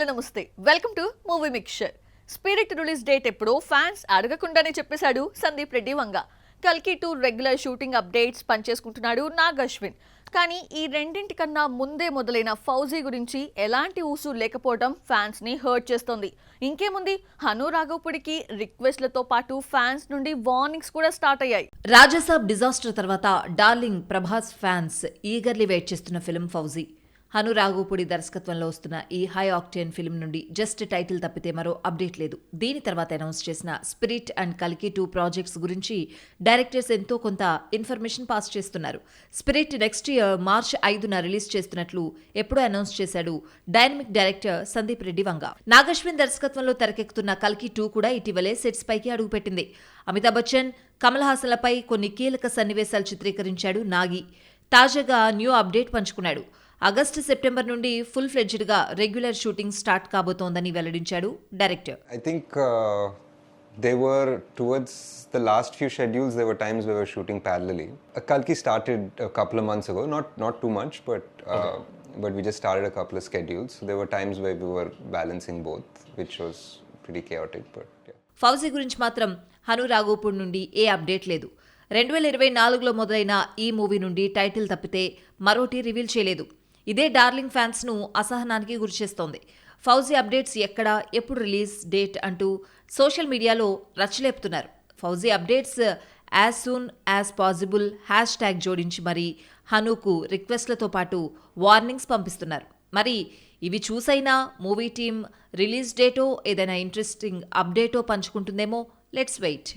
Hello నమస్తే welcome to Movie Mixture. Spirit release date ఎప్పుడో fans అడగకుండానే చెప్పేశాడు సందీప్ రెడ్డి వంగ. కల్కి 2 రెగ్యులర్ షూటింగ్ అప్డేట్స్ పనిచేసుకుంటున్నాడు నాగ్ అశ్విన్. కానీ ఈ రెండింటికన్నా ముందే మొదలైన ఫౌజీ గురించి ఎలాంటి ఊసు లేకపోవడం ఫ్యాన్స్ ని హర్ట్ చేస్తోంది. ఇంకేముంది, హను రాఘవపుడికి రిక్వెస్ట్లతో పాటు ఫ్యాన్స్ నుండి వార్నింగ్స్ కూడా స్టార్ట్ అయ్యాయి. రాజాసాబ్ డిజాస్టర్ తర్వాత darling Prabhas fans eagerly wait చేస్తున్న ఫిల్మ్ ఫౌజీ. హను రాఘవపుడి దర్శకత్వంలో వస్తున్న ఈ హై ఆక్టేన్ ఫిల్మ్ నుండి జస్ట్ టైటిల్ తప్పితే మరో అప్డేట్ లేదు. దీని తర్వాత అనౌన్స్ చేసిన స్పిరిట్ అండ్ కల్కి 2 ప్రాజెక్ట్స్ గురించి డైరెక్టర్స్ ఎంతో కొంత ఇన్ఫర్మేషన్ పాస్ చేస్తున్నారు. స్పిరిట్ నెక్స్ట్ ఇయర్ మార్చ్ 5న రిలీజ్ చేస్తున్నట్లు ఎప్పుడో అనౌన్స్ చేశాడు డైనమిక్ డైరెక్టర్ సందీప్ రెడ్డి వంగ. నాగశ్విన్ దర్శకత్వంలో తెరకెక్కుతున్న కల్కి 2 కూడా ఇటీవలే సెట్స్ పైకి అడుగుపెట్టింది. అమితాబ్ బచ్చన్, కమల్ హాసన్లపై కొన్ని కీలక సన్నివేశాలు చిత్రీకరించాడు నాగి. తాజాగా న్యూ అప్డేట్ పంచుకున్నాడు. ఆగస్టు సెప్టెంబర్ నుండి ఫుల్ ఫ్లెడ్జ్డ్ గా రెగ్యులర్ షూటింగ్ స్టార్ట్ కాబోతోందని వెల్లడించాడు director. I think they were towards the last few schedules. There were times we were shooting parallelly. Kalki started a couple of months ago, not too much, but we just started a couple of schedules. So there were times where we were balancing both, which was pretty chaotic. But yeah. Fauji గురించి మాత్రం హను రాఘవపూడి నుండి ఏ update లేదు. 2024లో మొదలైన ఈ movie నుండి title తప్పితే మరోటి reveal చేయలేదు. ఇదే డార్లింగ్ ఫ్యాన్స్ ను అసహనానికి గురిచేస్తోంది. ఫౌజీ అప్డేట్స్ ఎక్కడ, ఎప్పుడు రిలీజ్ డేట్ అంటూ సోషల్ మీడియాలో రచ్చలేపుతున్నారు. Fauji updates as soon as possible #, జోడించి మరీ హనుకు రిక్వెస్ట్లతో పాటు వార్నింగ్స్ పంపిస్తున్నారు. మరి ఇవి చూసైనా మూవీ టీం రిలీజ్ డేటో ఏదైనా ఇంట్రెస్టింగ్ అప్డేటో పంచుకుంటుందేమో. Let's wait.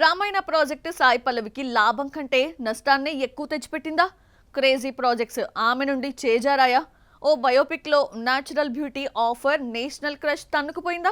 Ramayana project Sai పల్లవికి లాభం కంటే నష్టాన్ని ఎక్కువ తెచ్చిపెట్టిందా? క్రేజీ ప్రాజెక్ట్స్ ఆమె నుండి చేజారాయా? ఓ బయోపిక్ లో natural beauty offer national crush తన్నుకుపోయిందా?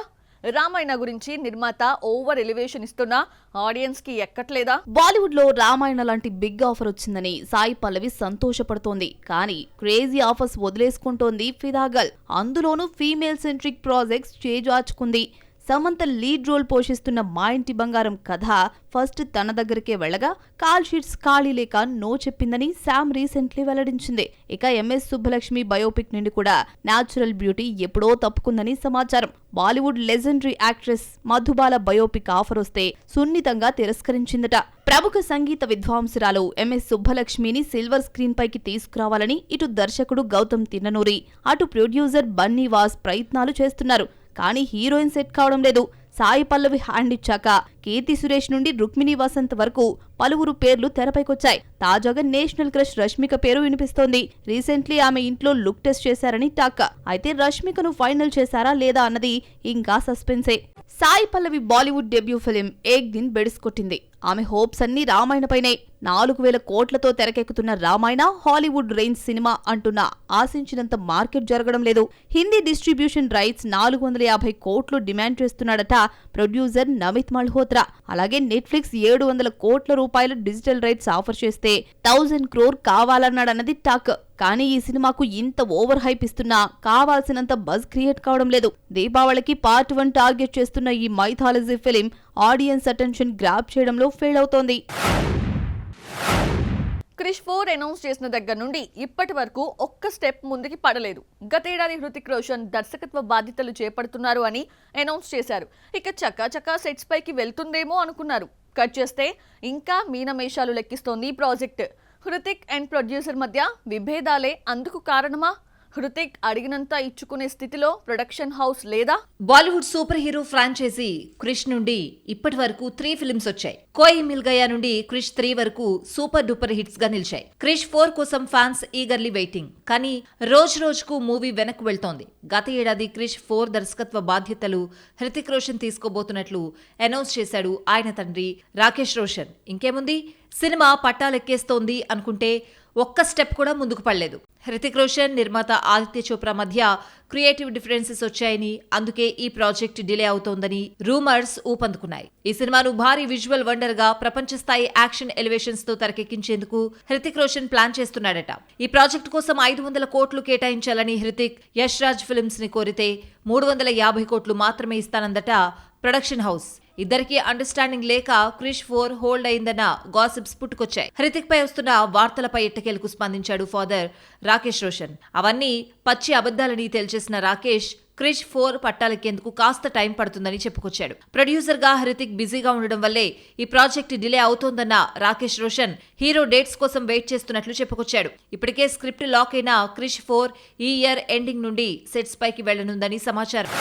రామాయణ గురించి నిర్మాత ఓవర్ ఎలివేషన్ ఇస్తున్నా ఆడియన్స్ కి ఎక్కట్లేదా? బాలీవుడ్ లో రామాయణ లాంటి బిగ్ ఆఫర్ వచ్చిందని సాయి పల్లవి సంతోషపడుతోంది. కానీ క్రేజీ ఆఫర్స్ వదిలేసుకుంటోంది ఫిదాగల్. అందులోనూ ఫీమేల్ సెంట్రిక్ ప్రాజెక్ట్స్ చేజార్చుకుంది. సమంత లీడ్ రోల్ పోషిస్తున్న మా ఇంటి బంగారం కథ ఫస్ట్ తన దగ్గరికే వెళ్లగా కాల్ షీట్స్ ఖాళీ లేక నో చెప్పిందని శామ్ రీసెంట్లీ వెల్లడించింది. ఇక ఎంఎస్ సుబ్బలక్ష్మి బయోపిక్ నుండి కూడా న్యాచురల్ బ్యూటీ ఎప్పుడో తప్పుకుందని సమాచారం. Bollywood legendary actress Madhubala biopic offer వస్తే సున్నితంగా తిరస్కరించిందట. ప్రముఖ సంగీత విద్వాంసురాలు ఎంఎస్ సుబ్బలక్ష్మిని సిల్వర్ స్క్రీన్ పైకి తీసుకురావాలని ఇటు దర్శకుడు గౌతమ్ తిన్ననూరి, అటు ప్రొడ్యూసర్ బన్నీ వాస్ ప్రయత్నాలు చేస్తున్నారు. కానీ హీరోయిన్ సెట్ కావడం లేదు. సాయి పల్లవి హ్యాండ్ ఇచ్చాక కీర్తి సురేష్ నుండి రుక్మిణి వసంత్ వరకు పలువురు పేర్లు తెరపైకొచ్చాయి. తాజాగా నేషనల్ క్రష్ రష్మిక పేరు వినిపిస్తోంది. రీసెంట్లీ ఆమె ఇంట్లో లుక్ టెస్ట్ చేశారని టాక్. అయితే రష్మికను ఫైనల్ చేశారా లేదా అన్నది ఇంకా సస్పెన్సే. సాయి పల్లవి బాలీవుడ్ డెబ్యూ ఫిలిం ఏక్ దిన్ బెడిసికొట్టింది. ఆమె హోప్స్ అన్ని రామాయణపైనే. 4,000 కోట్లతో తెరకెక్కుతున్న రామాయణ హాలీవుడ్ రేంజ్ సినిమా అంటున్నా ఆశించినంత మార్కెట్ జరగడం లేదు. హిందీ డిస్ట్రిబ్యూషన్ రైట్స్ 450 కోట్లు డిమాండ్ చేస్తున్నాడట ప్రొడ్యూసర్ నమిత్ మల్హోత్రా. అలాగే నెట్ఫ్లిక్స్ 700 కోట్ల రూపాయల డిజిటల్ రైట్స్ ఆఫర్ చేస్తే 1000 crore కావాలన్నాడన్నది టాక్. కానీ ఈ సినిమాకు ఇంత ఓవర్ హైప్ ఇస్తున్నా కావాల్సినంత బజ్ క్రియేట్ కావడం లేదు. దీపావళికి పార్ట్ 1 టార్గెట్ చేస్తున్న ఈ mythology film audience attention grab చేయడంలో ఫెయిల్ అవుతోంది. క్రిష్ 4 అనౌన్స్ చేసిన దగ్గర నుండి ఇప్పటి వరకు ఒక్క స్టెప్ ముందుకి పడలేదు. గతేడాది హృతిక్ రోషన్ దర్శకత్వ బాధ్యతలు చేపడుతున్నారు అని అనౌన్స్ చేశారు. ఇక చక్కా సెట్స్ పైకి వెళ్తుందేమో అనుకున్నారు. కట్ చేస్తే ఇంకా మీనమేషాలు లెక్కిస్తోంది ఈ ప్రాజెక్ట్. హృతిక్ అండ్ ప్రొడ్యూసర్ మధ్య విభేదాలే అందుకు కారణమా? హృతిక్ అడిగినంత ఇచ్చుకునే స్థితిలో ప్రొడక్షన్ హౌస్ లేదా? Bollywood super hero franchise Krrish నుండి ఇప్పటి వరకు 3 ఫిల్మ్స్ వచ్చాయి. కోయి మిల్ గయా నుండి క్రిష్ 3 వరకు సూపర్ డూపర్ హిట్స్ గా నిలిచాయి. క్రిష్ 4 కోసం ఫ్యాన్స్ ఈగర్లీ వెయిటింగ్. కానీ రోజుకు మూవీ వెనక్కు వెళ్తోంది. గత ఏడాది క్రిష్ 4 దర్శకత్వ బాధ్యతలు హృతిక్ రోషన్ తీసుకోబోతున్నట్లు అనౌన్స్ చేశాడు ఆయన తండ్రి రాకేష్ రోషన్. ఇంకేముంది, సినిమా పట్టాలెక్కేస్తోంది అనుకుంటే ఒక్క స్టెప్ కూడా ముందుకు పడలేదు. హృతిక్ రోషన్, నిర్మాత ఆదిత్య చోప్రా మధ్య క్రియేటివ్ డిఫరెన్సెస్ వచ్చాయని, అందుకే ఈ ప్రాజెక్ట్ డిలే అవుతోందని రూమర్స్ ఊపందుకున్నాయి. ఈ సినిమాను భారీ విజువల్ వండర్ గా ప్రపంచ స్థాయి యాక్షన్ ఎలివేషన్స్ తో తెరకెక్కించేందుకు హృతిక్ రోషన్ ప్లాన్ చేస్తున్నాడట. ఈ ప్రాజెక్ట్ కోసం 500 కోట్లు కేటాయించాలని హృతిక్ యష్ రాజ్ ఫిల్మ్స్ ని కోరితే 350 కోట్లు మాత్రమే ఇస్తానందట ప్రొడక్షన్ హౌస్. ఇద్దరికీ అండర్స్టాండింగ్ లేక క్రిష్ 4 హోల్డ్ అయిందన్న గాసిప్స్ పుట్టుకొచ్చాయి. హృతిక్ పై వస్తున్న వార్తలపై ఎట్టకేలకు స్పందించాడు ఫాదర్ రాకేష్ రోషన్. అవన్నీ పచ్చి అబద్దాలని తేల్చేసిన రాకేష్ క్రిష్ 4 పట్టాలెక్కేందుకు కాస్త టైం పడుతుందని చెప్పుకొచ్చాడు. ప్రొడ్యూసర్ గా హృతిక్ బిజీగా ఉండడం వల్లే ఈ ప్రాజెక్ట్ డిలే అవుతోందన్న రాకేష్ రోషన్ హీరో డేట్స్ కోసం వెయిట్ చేస్తున్నట్లు చెప్పుకొచ్చాడు. ఇప్పటికే స్క్రిప్ట్ లాక్ అయిన క్రిష్ 4 ఈ ఇయర్ ఎండింగ్ నుండి సెట్స్ పైకి వెళ్లనుందని సమాచారం.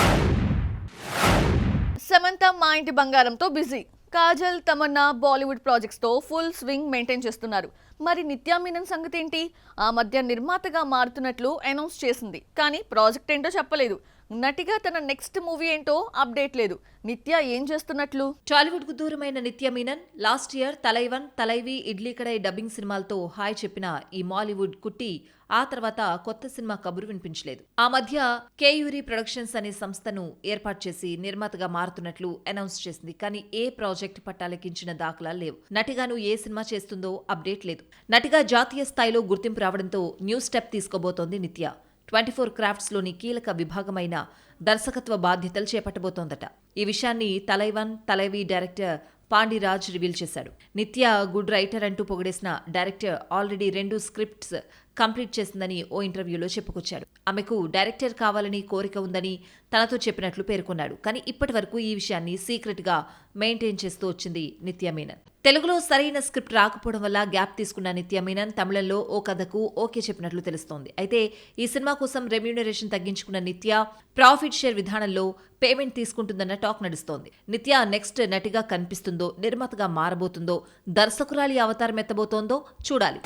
సమంత మా ఇంటి బంగారంతో బిజీ. కాజల్, తమన్నా బాలీవుడ్ ప్రాజెక్ట్స్ తో ఫుల్ స్వింగ్ మెయింటైన్ చేస్తున్నారు. మరి నిత్యా మీనన్ సంగతి ఏంటి? ఆ మధ్య నిర్మాతగా మారుతున్నట్లు అనౌన్స్ చేసింది, కానీ ప్రాజెక్ట్ ఏంటో చెప్పలేదు. నటిగా తన నెక్స్ట్ మూవీ ఏంటో అప్డేట్ లేదు. నిత్య ఏం చేస్తున్నట్లు? టాలీవుడ్ కు దూరమైన నిత్యా మీనన్ లాస్ట్ ఇయర్ తలైవన్, తలైవి, ఇడ్లీ కడాయి డబ్బింగ్ సినిమాలతో హాయ్ చెప్పిన ఈ మాలీవుడ్ కుట్టి ఆ తర్వాత కొత్త సినిమా కబురు వినిపించలేదు. ఆ మధ్య కేయూరి ప్రొడక్షన్స్ అనే సంస్థను ఏర్పాటు చేసి నిర్మాతగా మారుతున్నట్లు అనౌన్స్ చేసింది. కానీ ఏ ప్రాజెక్ట్ పట్టాలెక్కించిన దాఖలాలు లేవు. నటిగాను ఏ సినిమా చేస్తుందో అప్డేట్ లేదు. నటిగా జాతీయ స్థాయిలో గుర్తింపు రావడంతో న్యూ స్టెప్ తీసుకోబోతోంది నిత్య. 24 క్రాఫ్ట్స్ లోని కీలక విభాగమైన దర్శకత్వ బాధ్యతలు చేపట్టబోతోందట. ఈ విషయాన్ని తలైవన్, తలైవి డైరెక్టర్ పాండిరాజ్ రివీల్ చేశాడు. నిత్య గుడ్ రైటర్ అంటూ పొగిడేసిన డైరెక్టర్ ఆల్రెడీ 2 స్క్రిప్ట్స్ కంప్లీట్ చేసిందని ఓ ఇంటర్వ్యూలో చెప్పుకొచ్చాడు. ఆమెకు డైరెక్టర్ కావాలని కోరిక ఉందని తనతో చెప్పినట్లు పేర్కొన్నాడు. కానీ ఇప్పటి వరకు ఈ విషయాన్ని సీక్రెట్ గా మెయింటైన్ చేస్తూ వచ్చింది నిత్యా మీనన్. తెలుగులో సరైన స్క్రిప్ట్ రాకపోవడం వల్ల గ్యాప్ తీసుకున్న నిత్యా మీనన్ తమిళంలో ఓ కథకు ఓకే చెప్పినట్లు తెలుస్తోంది. అయితే ఈ సినిమా కోసం రెమ్యూనరేషన్ తగ్గించుకున్న నిత్య ప్రాఫిట్ షేర్ విధానంలో పేమెంట్ తీసుకుంటుందన్న టాక్ నడుస్తోంది. నిత్య నెక్స్ట్ నటిగా కనిపిస్తుందో, నిర్మాతగా మారబోతుందో, దర్శకురాలి అవతారం ఎత్తబోతోందో చూడాలి.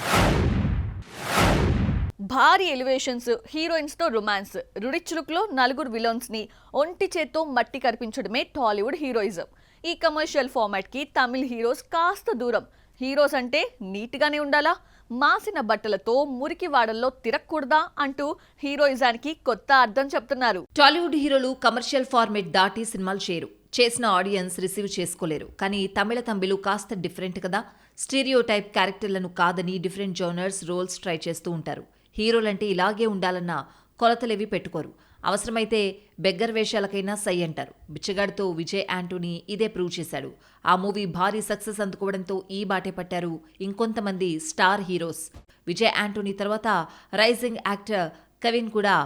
భారీ ఎలివేషన్స్, హీరోయిన్స్ తో రొమాన్స్, రుడిచ్ లుక్ లో 4 విలన్స్ ని ఒంటి చేత్తో మట్టి కనిపించడమే టాలీవుడ్ హీరోయిజం. ఈ కమర్షియల్ ఫార్మాట్ కి తమిళ హీరోస్ కాస్త దూరం. హీరోస్ అంటే నీట్ గానే ఉండాలా, మాసిన బట్టలతో మురికి వాడల్లో తిరగకూడదా అంటూ హీరోయిజానికి కొత్త అర్థం చెప్తున్నారు. టాలీవుడ్ హీరోలు కమర్షియల్ ఫార్మేట్ దాటి సినిమాలు చేయరు. చేసిన ఆడియన్స్ రిసీవ్ చేసుకోలేరు. కానీ తమిళ తంబిలు కాస్త డిఫరెంట్ కదా. స్టీరియో టైప్ క్యారెక్టర్లను కాదని డిఫరెంట్ జోనర్స్, రోల్స్ ట్రై చేస్తూ ఉంటారు. హీరోలంటే ఇలాగే ఉండాలన్న కొలతలేవి పెట్టుకోరు. అవసరమైతే బెగ్గర్ వేషాలకైనా సై అంటారు. బిచ్చగాడితో విజయ్ యాంటోనీ ఇదే ప్రూవ్ చేశాడు. ఆ మూవీ భారీ సక్సెస్ అందుకోవడంతో ఈ బాటే పట్టారు ఇంకొంతమంది స్టార్ హీరోస్. విజయ్ యాంటోనీ తర్వాత రైజింగ్ యాక్టర్ కెవిన్ కూడా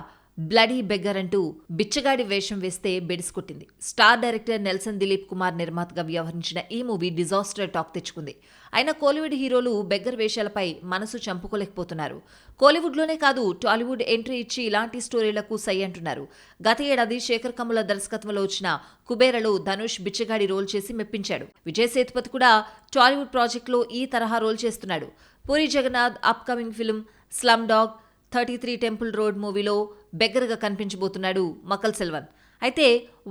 బ్లడీ బెగ్గర్ అంటూ బిచ్చగాడి వేషం వేస్తే బెడిసికొట్టింది. Star director Nelson Dilip Kumar నిర్మాతగా వ్యవహరించిన ఈ మూవీ డిజాస్టర్ టాక్ తెచ్చుకుంది. అయినా కోలీవుడ్ హీరోలు బెగ్గర్ వేషాలపై మనసు చంపుకోలేకపోతున్నారు. కోలీవుడ్లోనే కాదు, టాలీవుడ్ ఎంట్రీ ఇచ్చి ఇలాంటి స్టోరీలకు సై అంటున్నారు. గత ఏడాది శేఖర్ కమ్ముల దర్శకత్వంలో వచ్చిన కుబేరలో ధనుష్ బిచ్చగాడి రోల్ చేసి మెప్పించాడు. విజయ్ సేతుపతి కూడా టాలీవుడ్ ప్రాజెక్టులో ఈ తరహా రోల్ చేస్తున్నాడు. Puri Jagannadh upcoming film slum dog 33 temple road మూవీలో బెగ్గరగా కనిపించబోతున్నాడు మకల్ సెల్వన్. అయితే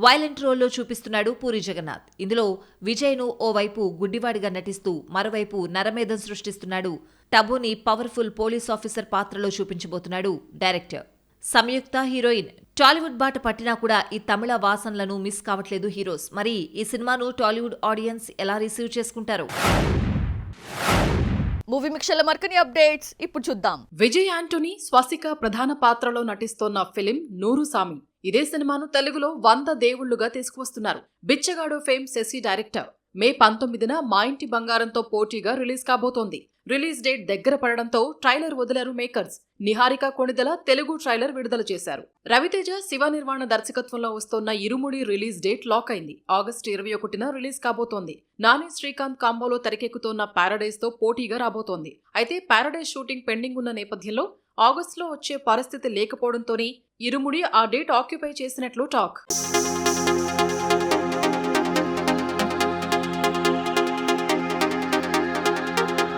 వైలెంట్ రోల్లో చూపిస్తున్నాడు పూరి జగన్నాథ్. ఇందులో విజయ్ను ఓవైపు గుడ్డివాడిగా నటిస్తూ మరోవైపు నరమేధం సృష్టిస్తున్నాడు. టబుని పవర్ఫుల్ పోలీస్ ఆఫీసర్ పాత్రలో చూపించబోతున్నాడు డైరెక్టర్. సంయుక్త హీరోయిన్. టాలీవుడ్ బాట పట్టినా కూడా ఈ తమిళ వాసనలను మిస్ కావట్లేదు హీరోస్. మరి ఈ సినిమాను టాలీవుడ్ ఆడియన్స్ ఎలా రిసీవ్ చేసుకుంటారు? మూవీ మిక్చర్ల మరిన్ని అప్డేట్స్ ఇప్పుడు చూద్దాం. విజయ్ యాంటోనీ, స్వసిక ప్రధాన పాత్రలో నటిస్తోన్న ఫిలిం నూరు సామి. ఇదే సినిమాను తెలుగులో 100 దేవుళ్లుగా తీసుకువస్తున్నారు. బిచ్చగాడు ఫేమ్ శశి డైరెక్టర్. మే 19న మా ఇంటి బంగారంతో పోటీగా రిలీజ్ కాబోతోంది. రిలీజ్ డేట్ దగ్గర పడడంతో ట్రైలర్ వదిలారు మేకర్స్. నిహారిక కొణిదెల తెలుగు ట్రైలర్ విడుదల చేశారు. రవితేజ, శివ నిర్వాణ దర్శకత్వంలో వస్తోన్న ఇరుముడి రిలీజ్ డేట్ లాక్ అయింది. ఆగస్టు 21న రిలీజ్ కాబోతోంది. నాని శ్రీకాంత్ కాంబోలో తెరకెక్కుతోన్న పారడైజ్ తో పోటీగా రాబోతోంది. అయితే పారడైజ్ షూటింగ్ పెండింగ్ ఉన్న నేపథ్యంలో ఆగస్టులో వచ్చే పరిస్థితి లేకపోవడంతోనే ఇరుముడి ఆ డేట్ ఆక్యుపై చేసినట్లు టాక్.